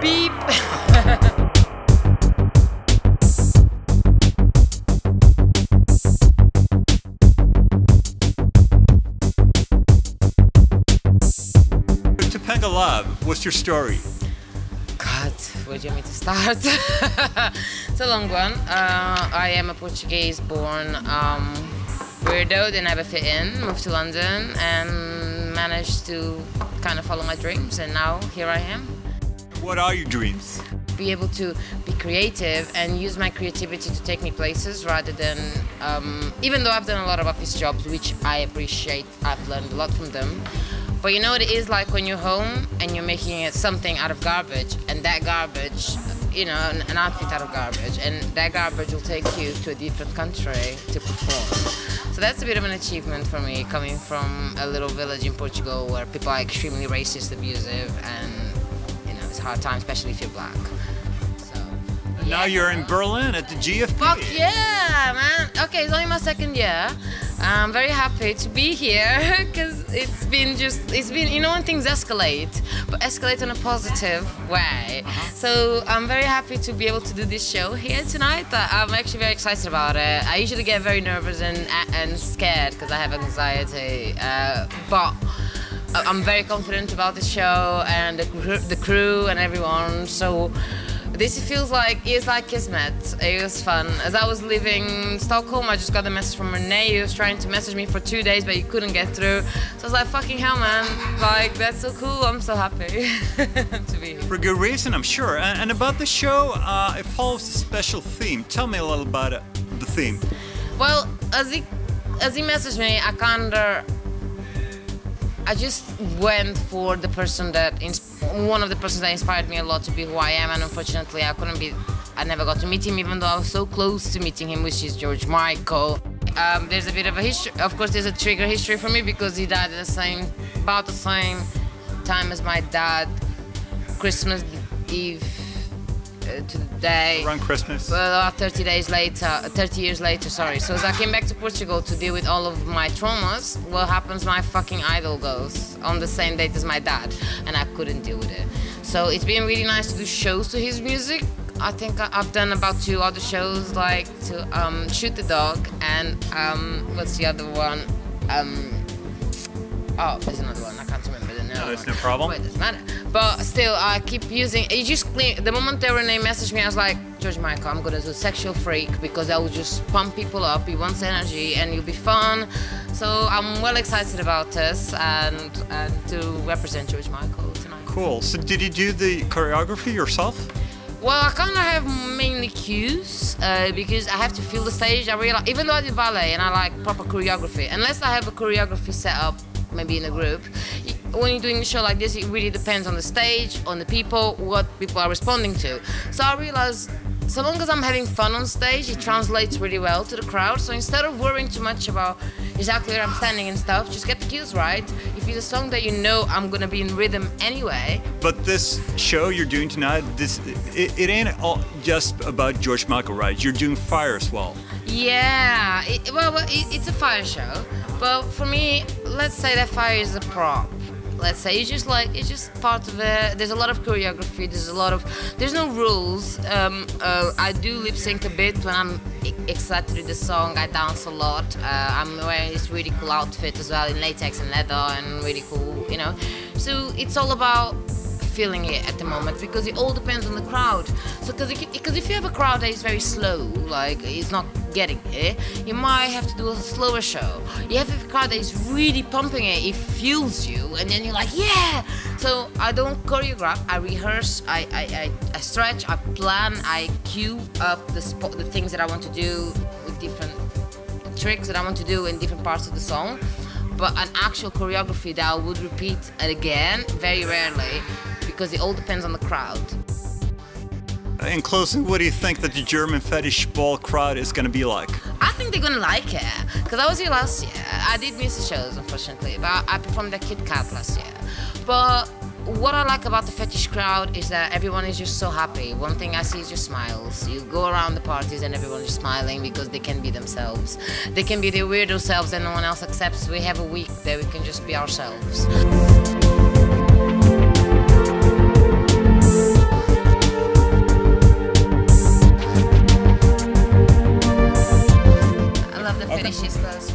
Beep. Topanga Love, what's your story? God, where do you want me to start? It's a long one. I am a Portuguese-born weirdo that never fit in, moved to London and managed to kind of follow my dreams, and now here I am. What are your dreams? Be able to be creative and use my creativity to take me places rather than, even though I've done a lot of office jobs, which I appreciate, I've learned a lot from them. But you know what it is like when you're home and you're making something out of garbage, and that garbage, you know, an outfit out of garbage, and that garbage will take you to a different country to perform. So that's a bit of an achievement for me, coming from a little village in Portugal where people are extremely racist, abusive, and you know, it's a hard time, especially if you're black. So, And now you're in Berlin at the GFP. Fuck yeah, man. Okay, it's only my second year. I'm very happy to be here because it's been, you know, when things escalate, but escalate in a positive way. So I'm very happy to be able to do this show here tonight. I'm actually very excited about it. I usually get very nervous and scared because I have anxiety, but I'm very confident about the show and the crew and everyone. So this feels like, it's like Kismet. It was fun. As I was leaving Stockholm, I just got a message from Renee. He was trying to message me for 2 days, but he couldn't get through. So I was like, fucking hell, man. Like, that's so cool. I'm so happy to be here. For good reason, I'm sure. And about the show, it follows a special theme. Tell me a little about the theme. Well, as he messaged me, I just went for the person that, one of the persons that inspired me a lot to be who I am, and unfortunately I never got to meet him, even though I was so close to meeting him, which is George Michael. There's a bit of a history, of course there's a trigger history for me because he died at about the same time as my dad, Christmas Eve to the day. Around Christmas? Well, 30 years later, sorry. So as I came back to Portugal to deal with all of my traumas, what happens, my fucking idol goes on the same date as my dad, and I couldn't deal with it. So it's been really nice to do shows to his music. I think I've done about 2 other shows, like to Shoot the Dog and what's the other one? Oh, there's another one, I can't remember the name. No, that's no problem. Well, it doesn't matter. But still, I keep using, it just the moment that Renee messaged me, I was like, George Michael, I'm gonna do Sexual Freak because I will just pump people up, he wants energy and it'll be fun. So I'm well excited about this and to represent George Michael tonight. Cool. So did you do the choreography yourself? Well, I kind of have mainly cues because I have to feel the stage. I realize, even though I do ballet and I like proper choreography, unless I have a choreography set up, maybe in a group, when you're doing a show like this, it really depends on the stage, on the people, what people are responding to. So I realized, so long as I'm having fun on stage, it translates really well to the crowd. So instead of worrying too much about exactly where I'm standing and stuff, just get the cues right. If it's a song that you know I'm gonna be in rhythm anyway. But this show you're doing tonight, it ain't all just about George Michael, right? You're doing fire as well. Yeah, it's a fire show. But for me, let's say that fire is a prop. Let's say it's just part of it. There's a lot of choreography. There's no rules. I do lip sync a bit when I'm excited to do the song. I dance a lot. I'm wearing this really cool outfit as well in latex and leather and really cool, you know. So it's all about feeling it at the moment because it all depends on the crowd. So because if you have a crowd that is very slow, like it's not getting it, you might have to do a slower show. You have a crowd that is really pumping it, it fuels you, and then you're like, yeah! So I don't choreograph, I rehearse, I stretch, I plan, I cue up the things that I want to do with different tricks that I want to do in different parts of the song. But an actual choreography that I would repeat again, very rarely, because it all depends on the crowd. In closing, what do you think that the German Fetish Ball crowd is going to be like? I think they're going to like it, because I was here last year. I did miss the shows, unfortunately, but I performed at Kit Kat last year. But what I like about the fetish crowd is that everyone is just so happy. One thing I see is just smiles. You go around the parties and everyone is smiling because they can be themselves. They can be their weirdo selves that no one else accepts. We have a week that we can just be ourselves. fetichistas.